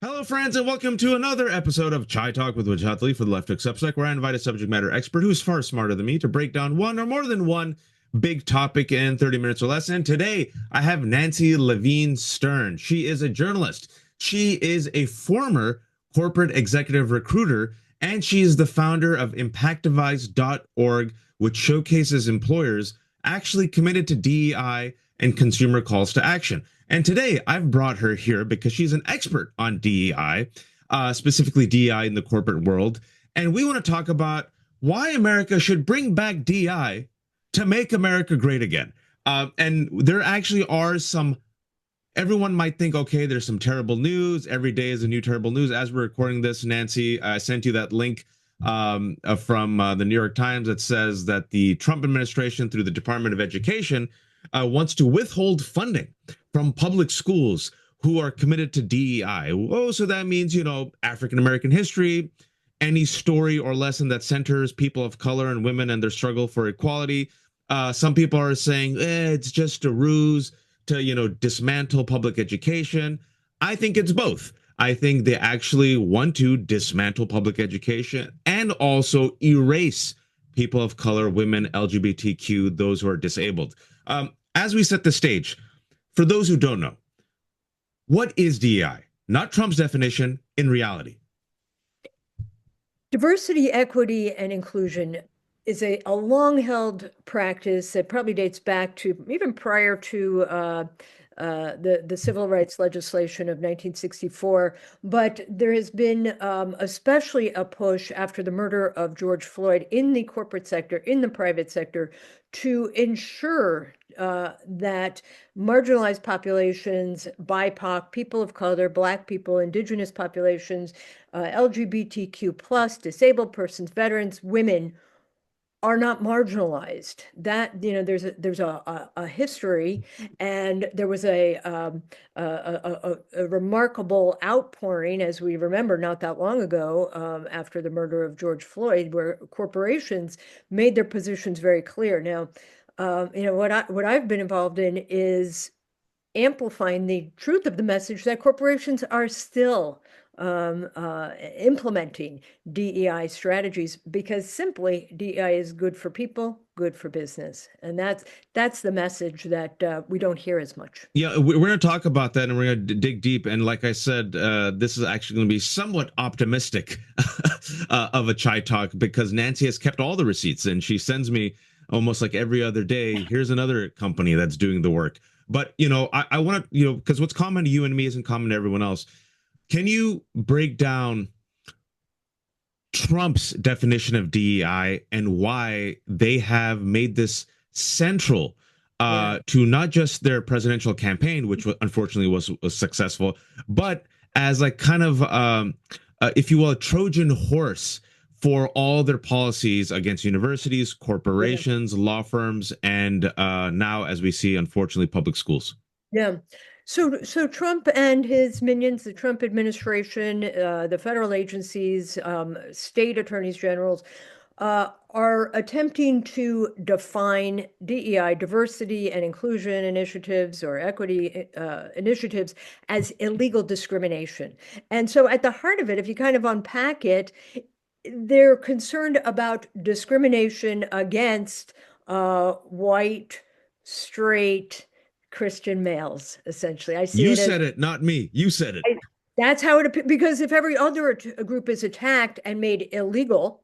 Hello, friends, and welcome to another episode of Chai Talk with Wajatli for the Left Hook Substack, where I invite a subject matter expert who's far smarter than me to break down one or more than one big topic in 30 minutes or less. And today I have Nancy Levine Stern. She is a journalist. She is a former corporate executive recruiter, and she is the founder of impactivize.org, which showcases employers actually committed to DEI and consumer calls to action. And today I've brought her here because she's an expert on DEI, specifically DEI in the corporate world. And we want to talk about why America should bring back DEI to make America great again. And there actually are some, everyone might think, okay, there's some terrible news. Every day is a new terrible news. As we're recording this, Nancy, I sent you that link from the New York Times that says that the Trump administration, through the Department of Education, wants to withhold funding from public schools who are committed to DEI. Oh, so that means, African American history, any story or lesson that centers people of color and women and their struggle for equality. Some people are saying it's just a ruse to, dismantle public education. I think it's both. I think they actually want to dismantle public education and also erase people of color, women, LGBTQ, those who are disabled. As we set the stage, for those who don't know, what is DEI? Not Trump's definition, in reality. Diversity, equity, and inclusion is a long-held practice that probably dates back to even prior to the civil rights legislation of 1964. But there has been especially a push after the murder of George Floyd in the corporate sector, in the private sector, to ensure that marginalized populations, BIPOC, people of color, Black people, indigenous populations, LGBTQ plus, disabled persons, veterans, women, are not marginalized. That, there's a history, and there was a remarkable outpouring, as we remember, not that long ago, after the murder of George Floyd, where corporations made their positions very clear. Now, what I've been involved in is amplifying the truth of the message that corporations are still implementing DEI strategies, because simply DEI is good for people, good for business. And that's the message that we don't hear as much. Yeah, we're going to talk about that, and we're going to dig deep. And like I said, this is actually going to be somewhat optimistic of a chai talk, because Nancy has kept all the receipts, and she sends me almost like every other day, here's another company that's doing the work. But, I want to, because what's common to you and me isn't common to everyone else. Can you break down Trump's definition of DEI and why they have made this central to not just their presidential campaign, which unfortunately was successful, but as like kind of, if you will, a Trojan horse for all their policies against universities, corporations, law firms, and now, as we see, unfortunately, public schools? Yeah. So Trump and his minions, the Trump administration, the federal agencies, state attorneys generals, are attempting to define DEI, diversity and inclusion initiatives, or equity initiatives, as illegal discrimination. And so at the heart of it, if you kind of unpack it, they're concerned about discrimination against white, straight, Christian males, essentially. I see You it as, said it, not me. You said it. that's how it, because if every other group is attacked and made illegal,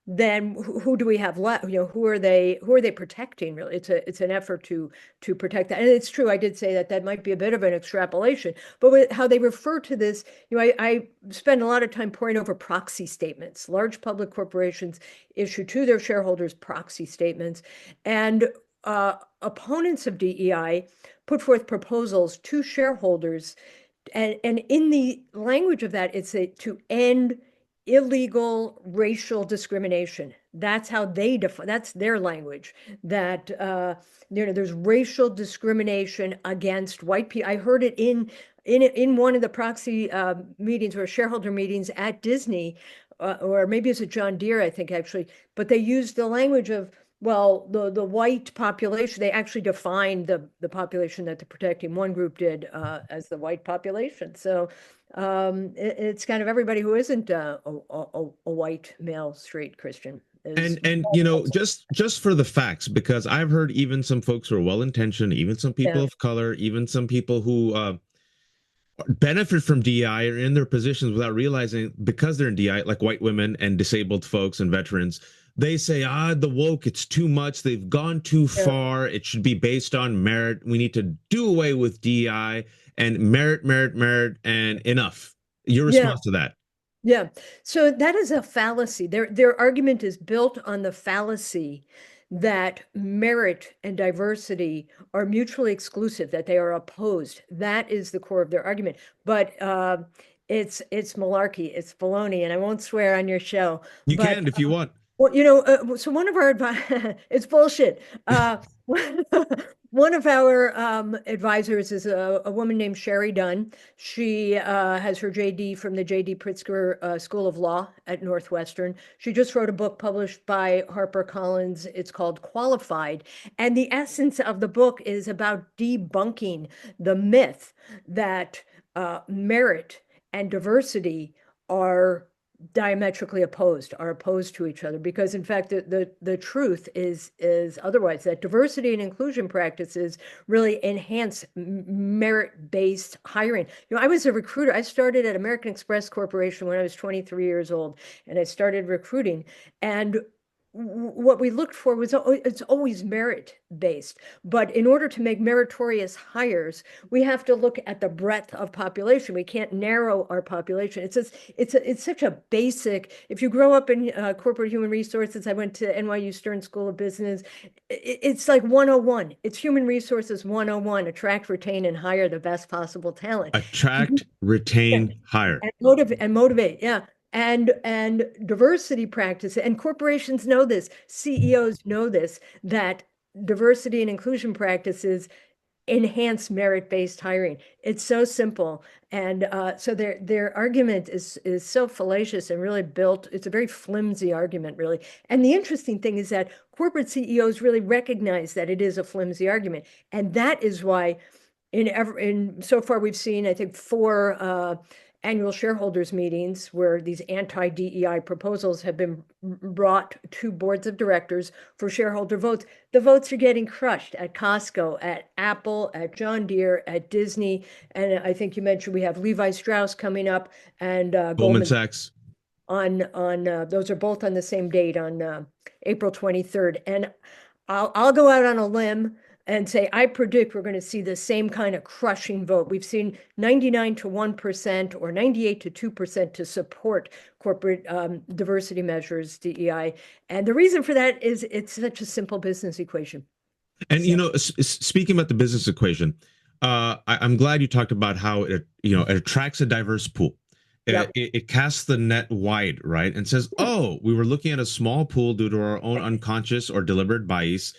then who do we have left? Who are they protecting, really? It's an effort to protect that. And it's true, I did say that might be a bit of an extrapolation, but with how they refer to this, I spend a lot of time poring over proxy statements. Large public corporations issue to their shareholders proxy statements, and opponents of DEI put forth proposals to shareholders, and in the language of that, it's to end illegal racial discrimination. That's how they define. That's their language. That there's racial discrimination against white people. I heard it in one of the proxy meetings or shareholder meetings at Disney, or maybe it's at John Deere, I think, actually. But they used the language of Well, the white population, they actually defined the population that they're protecting. One group did as the white population. So it's kind of everybody who isn't a white male straight Christian is. And just for the facts, because I've heard even some folks who are well intentioned, even some people Yeah, of color, even some people who benefit from DEI or in their positions without realizing because they're in DEI, like white women and disabled folks and veterans, they say, the woke, it's too much. They've gone too yeah, far. It should be based on merit. We need to do away with DEI and merit, merit, merit, and enough. Your yeah. response to that? Yeah. So that is a fallacy. Their argument is built on the fallacy that merit and diversity are mutually exclusive, that they are opposed. That is the core of their argument. But it's malarkey, it's baloney, and I won't swear on your show. You But can if you want. well, so one of our it's bullshit. One of our advisors is a woman named Sherry Dunn. She has her JD from the JD Pritzker School of Law at Northwestern. She just wrote a book published by HarperCollins. It's called Qualified. And the essence of the book is about debunking the myth that merit and diversity are diametrically opposed, are opposed to each other, because in fact the truth is otherwise, that diversity and inclusion practices really enhance merit-based hiring. I was a recruiter. I started at American Express Corporation when I was 23 years old, and I started recruiting, and what we looked for was it's always merit based. But in order to make meritorious hires, we have to look at the breadth of population. We can't narrow our population. It's such a basic. If you grow up in corporate human resources, I went to NYU Stern School of Business. It's like 101. It's human resources 101. Attract, retain, and hire the best possible talent. Attract, retain, hire. And motivate, yeah. And diversity practice, and corporations know this, CEOs know this, that diversity and inclusion practices enhance merit-based hiring. It's so simple. And so their argument is so fallacious and really built, it's a very flimsy argument, really. And the interesting thing is that corporate CEOs really recognize that it is a flimsy argument. And that is why in so far we've seen, I think, four annual shareholders meetings where these anti-DEI proposals have been brought to boards of directors for shareholder votes. The votes are getting crushed at Costco, at Apple, at John Deere, at Disney, and I think you mentioned we have Levi Strauss coming up, and Goldman Goldman Sachs. on those are both on the same date on April 23rd. And I'll go out on a limb and say I predict we're going to see the same kind of crushing vote. We've seen 99 to 1% or 98 to 2% to support corporate diversity measures, DEI. And the reason for that is it's such a simple business equation. And So, speaking about the business equation, I'm glad you talked about how it attracts a diverse pool. yeah, It casts the net wide, right? And says, oh, we were looking at a small pool due to our own unconscious or deliberate biases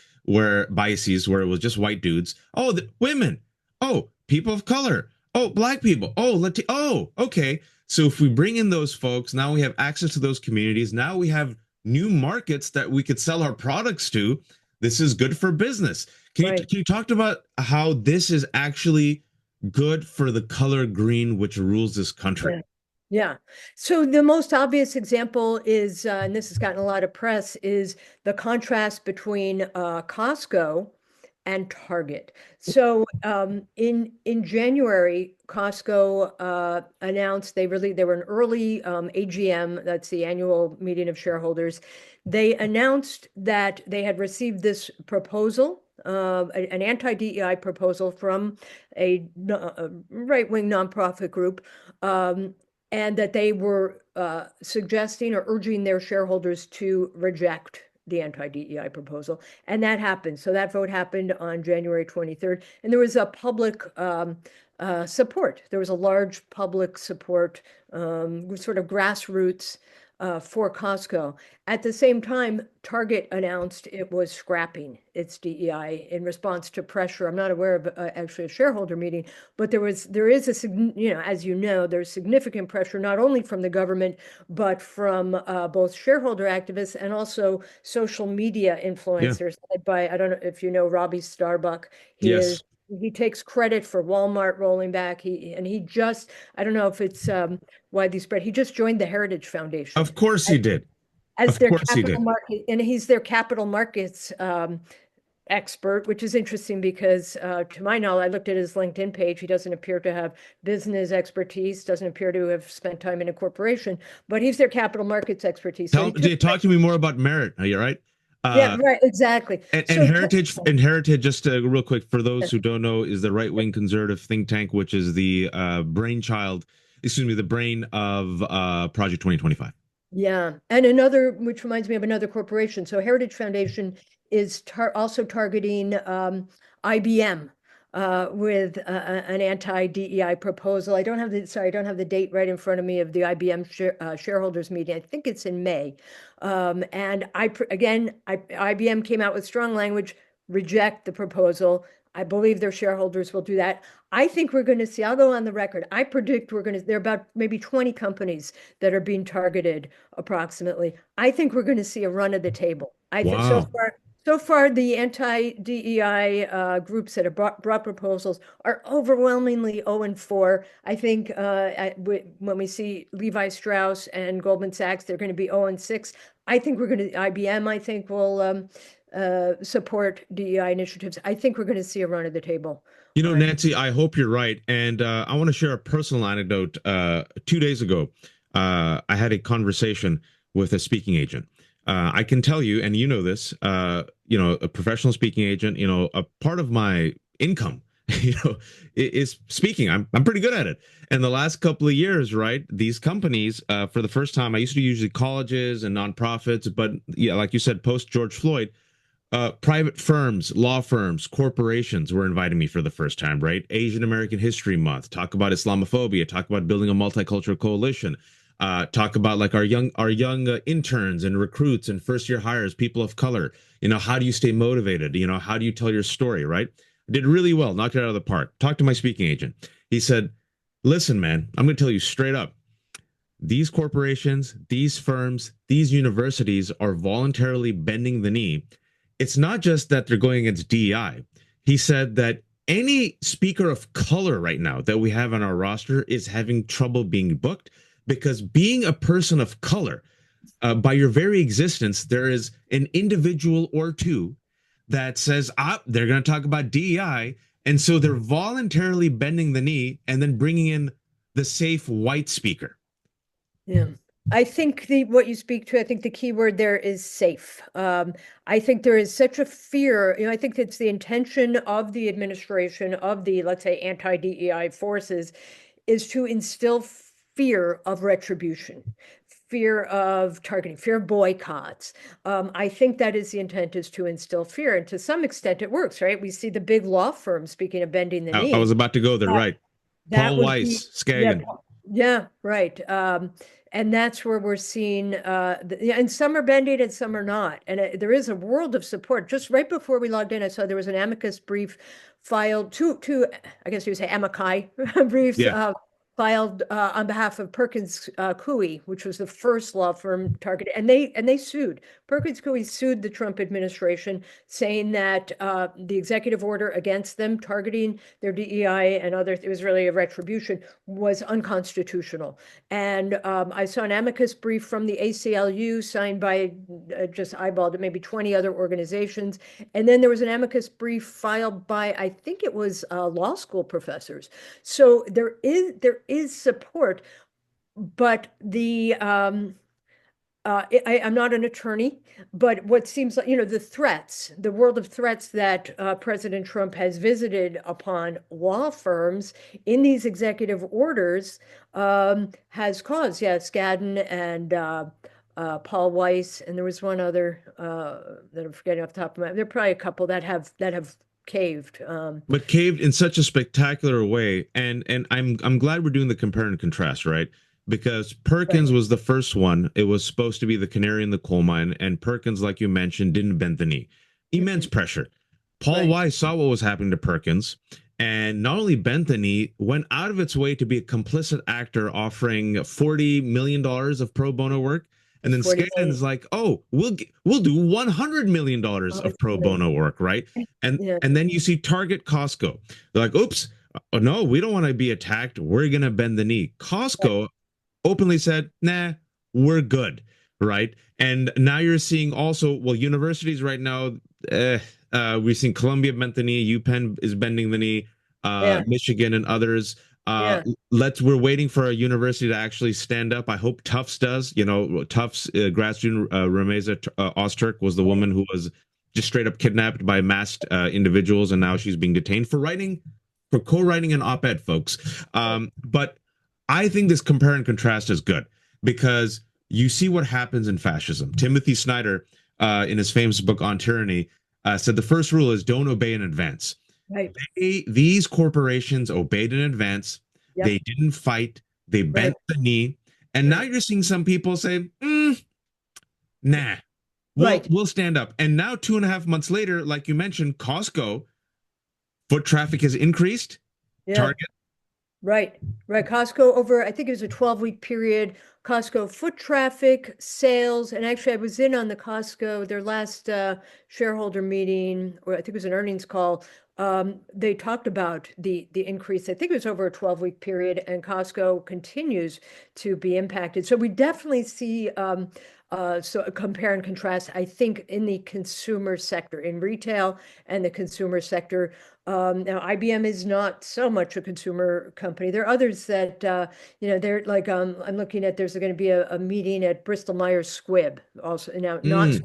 where it was just white dudes. Oh, women. Oh, people of color. Oh, black people. Oh, okay. So if we bring in those folks, now we have access to those communities. Now we have new markets that we could sell our products to. This is good for business. right. Can you talk about how this is actually good for the color green, which rules this country? Yeah. Yeah. So the most obvious example is, and this has gotten a lot of press, is the contrast between Costco and Target. So in January, Costco announced they were an early AGM, that's the annual meeting of shareholders. They announced that they had received this proposal, an anti-DEI proposal from a right-wing nonprofit group, and that they were suggesting or urging their shareholders to reject the anti-DEI proposal. And that happened. So that vote happened on January 23rd. And there was a public support. There was a large public support, sort of grassroots for Costco. At the same time, Target announced it was scrapping its DEI in response to pressure. I'm not aware of actually a shareholder meeting, but there is as you know, there's significant pressure not only from the government but from both shareholder activists and also social media Yeah. influencers. Led by, I don't know if you know Robbie Starbuck. He is Yes. he takes credit for Walmart rolling back. He just, I don't know if it's widely spread. He just joined the Heritage Foundation Of course he did. as Of their course he capital did. market, and he's their capital markets expert, which is interesting because, to my knowledge, I looked at his LinkedIn page. He doesn't appear to have business expertise, doesn't appear to have spent time in a corporation, but he's their capital markets expertise. So he took, Talk to me more about merit. Are you right? yeah, Uh, right, exactly. and Heritage, just real quick for those who don't know, is the right wing conservative think tank, which is the the brain of Project 2025. Yeah, and another, which reminds me of another corporation. So Heritage Foundation is also targeting IBM with an anti-DEI proposal. I don't have the date right in front of me of the IBM shareholders meeting. I think it's in May. And IBM came out with strong language, reject the proposal. I believe their shareholders will do that. I think we're going to see, I'll go on the record. I predict there are about maybe 20 companies that are being targeted approximately. I think we're going to see a run of the table. I think Wow. so far the anti-DEI groups that have brought proposals are overwhelmingly 0 and 4. I think when we see Levi Strauss and Goldman Sachs, they're going to be 0 and 6. I think we're going to IBM. I think will support DEI initiatives. I think we're going to see a run of the table You know, on. Nancy, I hope you're right. And I want to share a personal anecdote. 2 days ago, I had a conversation with a speaking agent. I can tell you, and you know this, a professional speaking agent, a part of my income, is speaking. I'm pretty good at it. And the last couple of years, right, these companies, for the first time, I used to do usually colleges and nonprofits, but yeah, like you said, post George Floyd, private firms, law firms, corporations were inviting me for the first time, right? Asian American History Month, talk about Islamophobia, talk about building a multicultural coalition, talk about like our young interns and recruits and first year hires, people of color. How do you stay motivated? How do you tell your story, right? I did really well, knocked it out of the park. Talked to my speaking agent. He said, "Listen, man, I'm going to tell you straight up. These corporations, these firms, these universities are voluntarily bending the knee. It's not just that they're going against DEI. He said that any speaker of color right now that we have on our roster is having trouble being booked because being a person of color, by your very existence, there is an individual or two that says, they're going to talk about DEI. And so they're voluntarily bending the knee and then bringing in the safe white speaker." Yeah. I think what you speak to, I think the key word there is safe. I think there is such a fear, I think it's the intention of the administration of the, let's say, anti-DEI forces is to instill fear of retribution, fear of targeting, fear of boycotts. I think that is the intent, is to instill fear. And to some extent it works, right? We see the big law firms, speaking of bending the I was knee, about to go there, that right? that Paul would be, Weiss, yeah, Skagen. yeah, right. And that's where we're seeing, yeah, and some are bending and some are not. And there is a world of support. Just right before we logged in, I saw there was an amicus brief filed, two, I guess you would say amici briefs Yeah. filed on behalf of Perkins Coie, which was the first law firm targeted, and they sued. Perkins Coie sued the Trump administration, saying that the executive order against them targeting their DEI and other, it was really a retribution, was unconstitutional. And I saw an amicus brief from the ACLU signed by, just eyeballed it, maybe 20 other organizations. And then there was an amicus brief filed by, I think it was law school professors. So there is support, but I'm not an attorney, but what seems like, the world of threats that President Trump has visited upon law firms in these executive orders has caused, yeah, Skadden and Paul Weiss, and there was one other that I'm forgetting off the top of my head. There are probably a couple that have caved. But caved in such a spectacular way. And I'm glad we're doing the compare and contrast, right? because Right. Perkins was the first one. It was supposed to be the canary in the coal mine, and Perkins, like you mentioned, didn't bend the knee. Immense Mm-mm. pressure. Paul Right. Weiss saw what was happening to Perkins and not only bent the knee, went out of its way to be a complicit actor, offering $40 million of pro bono work. And then 40 Skadden's million. like, "Oh, we'll do $100 million Oh, of it's pro amazing. bono work, right?" And Yeah. and then you see Target, Costco. They're like, "Oops, no, we don't want to be attacked. We're gonna bend the knee." Right. Costco openly said, "Nah, we're good," right? And now you're seeing also, well, universities right now, we've seen Columbia bent the knee, UPenn is bending the knee, Yeah. Michigan and others. Yeah. We're waiting for a university to actually stand up. I hope Tufts does. You know, Tufts grad student Rameza Ozturk was the woman who was just straight up kidnapped by masked individuals, and now she's being detained for co-writing an op-ed, folks. But I think this compare and contrast is good because you see what happens in fascism. Timothy Snyder, in his famous book on tyranny, said the first rule is don't obey in advance. Right. These corporations obeyed in advance. They Yep. didn't fight. They Right. bent the knee. And now Right. you're seeing some people say, nah, we'll Right. we'll stand up. And now 2.5 months later, like you mentioned, Costco foot traffic has increased. Yeah. Target, Right, right. Costco over, I think it was a 12-week period. Costco foot traffic, sales, and actually I was in on the Costco, their last shareholder meeting, or I think it was an earnings call. They talked about the increase. I think it was over a 12-week period, and Costco continues to be impacted. So we definitely see so a compare and contrast, I think, in the consumer sector, in retail and the consumer sector. Now, IBM is not so much a consumer company. There are others that, they're like, I'm looking at, there's going to be a meeting at Bristol Myers Squibb also. Now, not, mm,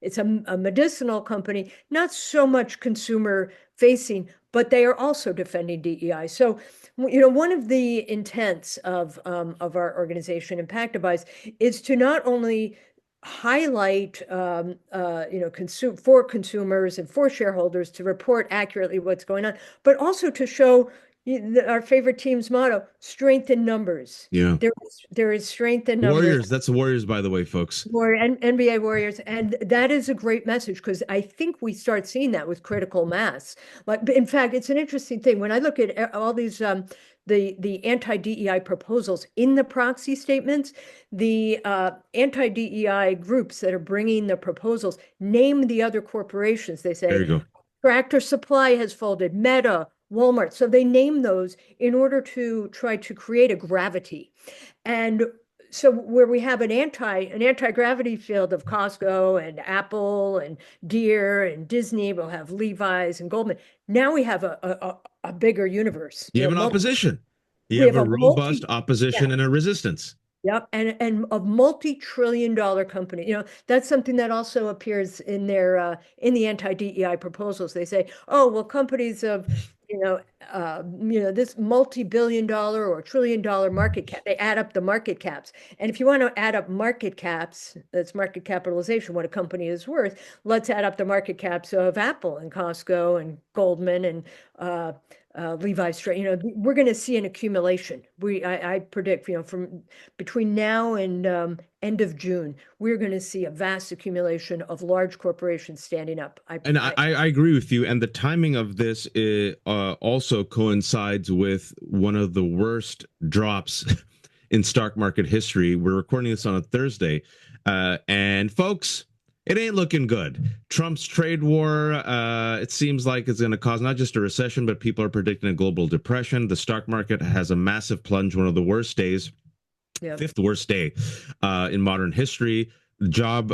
it's a medicinal company, not so much consumer facing, but they are also defending DEI. So, one of the intents of our organization, Impact Device, is to not only highlight consume for consumers and for shareholders to report accurately what's going on, but also to show our favorite team's motto: strength in numbers. yeah. There is strength in numbers. Warriors. That's the Warriors, by the way, folks. NBA Warriors, and that is a great message because I think we start seeing that with critical mass. Like, in fact, it's an interesting thing when I look at all these the anti-DEI proposals in the proxy statements. The anti-DEI groups that are bringing the proposals name the other corporations. They There say you go. Tractor Supply has folded, Meta, Walmart. So they name those in order to try to create a gravity. And so where we have an anti-gravity field of Costco and Apple and Deere and Disney, we'll have Levi's and Goldman. Now we have a bigger universe. You have an opposition. You We have have a a robust multi, yeah, opposition and a resistance. yep, and a multi-trillion-dollar company. That's something that also appears in their in the anti-DEI proposals. They say, oh, well, companies of this multi-billion-dollar or trillion-dollar market cap. They add up the market caps, and if you want to add up market caps, that's market capitalization, what a company is worth. Let's add up the market caps of Apple and Costco and Goldman and uh, Levi's Straight. We're going to see an accumulation. I predict, from between now and end of June, we're going to see a vast accumulation of large corporations standing up. And I agree with you. And the timing of this also coincides with one of the worst drops in stock market history. We're recording this on a Thursday. And folks, it ain't looking good. Trump's trade war, it seems like it's going to cause not just a recession, but people are predicting a global depression. The stock market has a massive plunge, one of the worst days, Yeah, fifth worst day in modern history. The job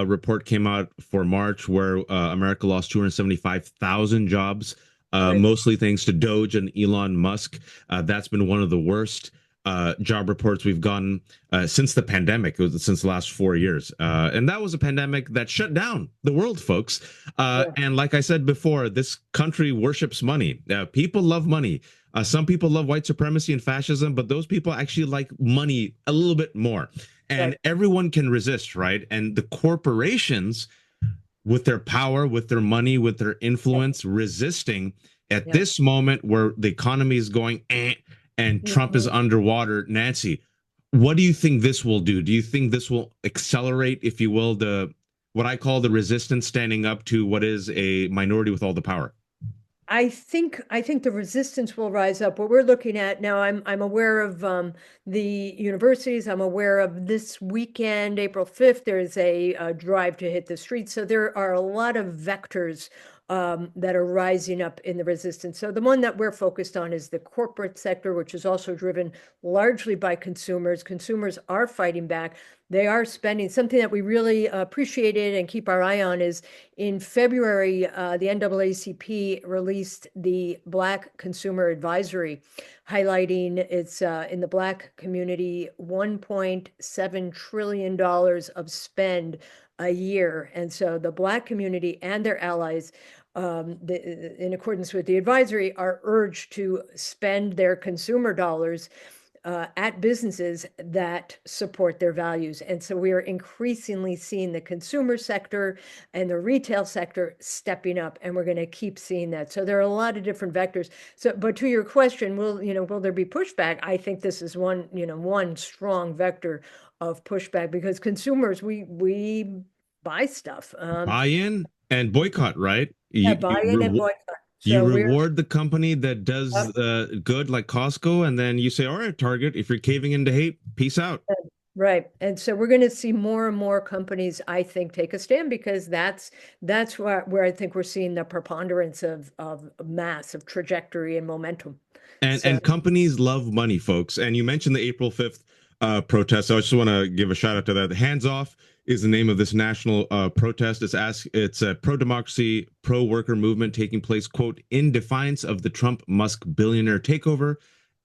report came out for March where America lost 275,000 jobs, right. mostly thanks to Doge and Elon Musk. That's been one of the worst job reports we've gotten since the pandemic. It was since the last 4 years. And that was a pandemic that shut down the world, folks. Yeah, And like I said before, this country worships money. People love money. Some people love white supremacy and fascism, but those people actually like money a little bit more. And right. everyone can resist, right? And the corporations, with their power, with their money, with their Yeah, influence, resisting at yeah. this moment where the economy is going and Trump is Mhm. underwater. Nancy, What do you think this will do? Do you think this will accelerate, if you will, the what I call the resistance standing up to what is a minority with all the power? I think the resistance will rise up. What we're looking at now, I'm aware of the universities. I'm aware of this weekend, April 5th. There's a drive to hit the streets. So there are a lot of vectors that are rising up in the resistance. So the one that we're focused on is the corporate sector, which is also driven largely by consumers. Consumers are fighting back. They are spending. Something that we really appreciated and keep our eye on is in February, the NAACP released the Black Consumer Advisory, highlighting its in the Black community $1.7 trillion of spend a year. And so the Black community and their allies, in accordance with the advisory, are urged to spend their consumer dollars at businesses that support their values. And so we are increasingly seeing the consumer sector and the retail sector stepping up, and we're going to keep seeing that. So there are a lot of different vectors. So, but to your question, will there be pushback? I think this is one strong vector of pushback because consumers, we buy stuff. Buy in and boycott, right? Yeah, buy in and boycott. You So we're reward the company that does good, like Costco, and then you say, "All right, Target, if you're caving into hate, peace out." right. And so we're going to see more and more companies, I think, take a stand because that's where I think we're seeing the preponderance of mass, of trajectory and momentum. So And companies love money, folks. And you mentioned the April 5th protest. So I just want to give a shout out to that. Hands Off is the name of this national protest. It's a pro-democracy, pro-worker movement taking place, quote, in defiance of the Trump-Musk billionaire takeover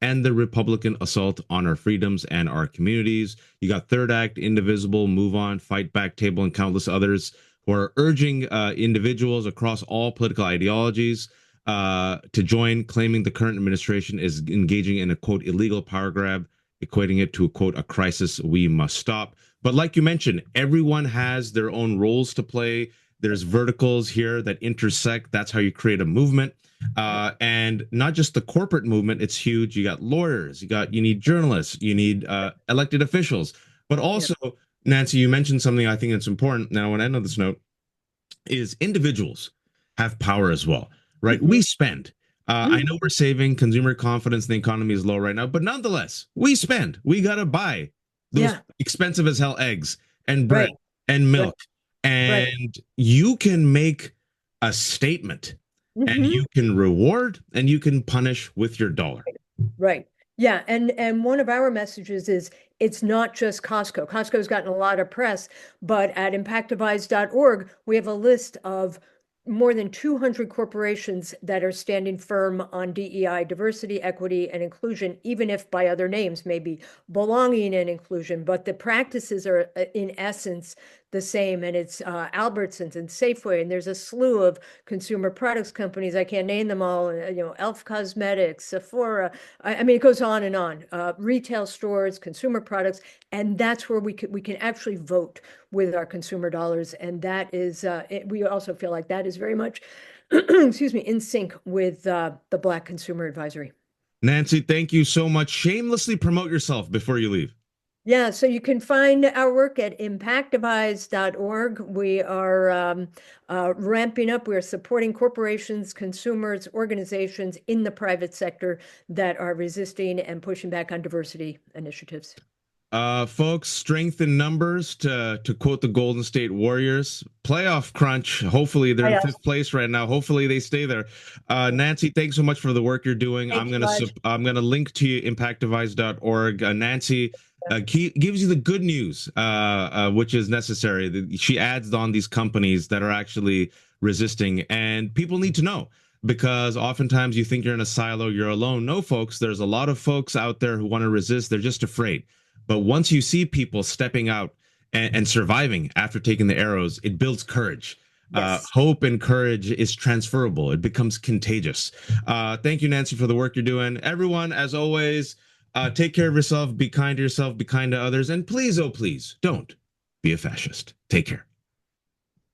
and the Republican assault on our freedoms and our communities. You got Third Act, Indivisible, Move On, Fight Back Table, and countless others who are urging individuals across all political ideologies to join, claiming the current administration is engaging in a, quote, illegal power grab, equating it to a, quote, a crisis we must stop. But like you mentioned, everyone has their own roles to play. There's verticals here that intersect. That's how you create a movement. And not just the corporate movement, it's huge. You got lawyers, you need journalists, you need elected officials, but yeah. also, Nancy, you mentioned something I think that's important. Now, I want to end on this note is individuals have power as well, right? Mhm. We spend. I Mhm. know we're saving consumer confidence in the economy is low right now, but nonetheless, we spend. We got to buy those Yeah, expensive as hell eggs and bread right, and right, milk. right. And you can make a statement and you Mhm. can reward and you can punish with your dollar. Right. Yeah, and one of our messages is it's not just Costco. Costco's gotten a lot of press, but at impactadvise.org, we have a list of more than 200 corporations that are standing firm on DEI, diversity, equity, and inclusion, even if by other names, maybe belonging and inclusion. But the practices are, in essence, the same. And it's Albertsons and Safeway, and there's a slew of consumer products companies. I can't name them all. Elf Cosmetics, Sephora. I mean, it goes on and on. Retail stores, consumer products, and that's where we can actually vote with our consumer dollars, and that is we also feel like that is very much, excuse me, in sync with the Black Consumer Advisory. Nancy, thank you so much. Shamelessly promote yourself before you leave. Yeah, so you can find our work at impactadvise.org. We are ramping up. We are supporting corporations, consumers, organizations in the private sector that are resisting and pushing back on diversity initiatives. Folks, strength in numbers to quote the Golden State Warriors. Playoff crunch. Hopefully they're in Hi, fifth place right now. Hopefully they stay there. Nancy, thanks so much for the work you're doing. thank you, Raj. I'm gonna link to you impactadvise.org. Nancy gives you the good news, which is necessary. She adds on these companies that are actually resisting, and people need to know because oftentimes you think you're in a silo, you're alone. No, folks, there's a lot of folks out there who want to resist. They're just afraid. But once you see people stepping out and surviving after taking the arrows, it builds courage. Yes. Hope and courage is transferable. It becomes contagious. Thank you, Nancy, for the work you're doing. Everyone, as always, take care of yourself, be kind to yourself, be kind to others, and please, oh, please, don't be a fascist. Take care.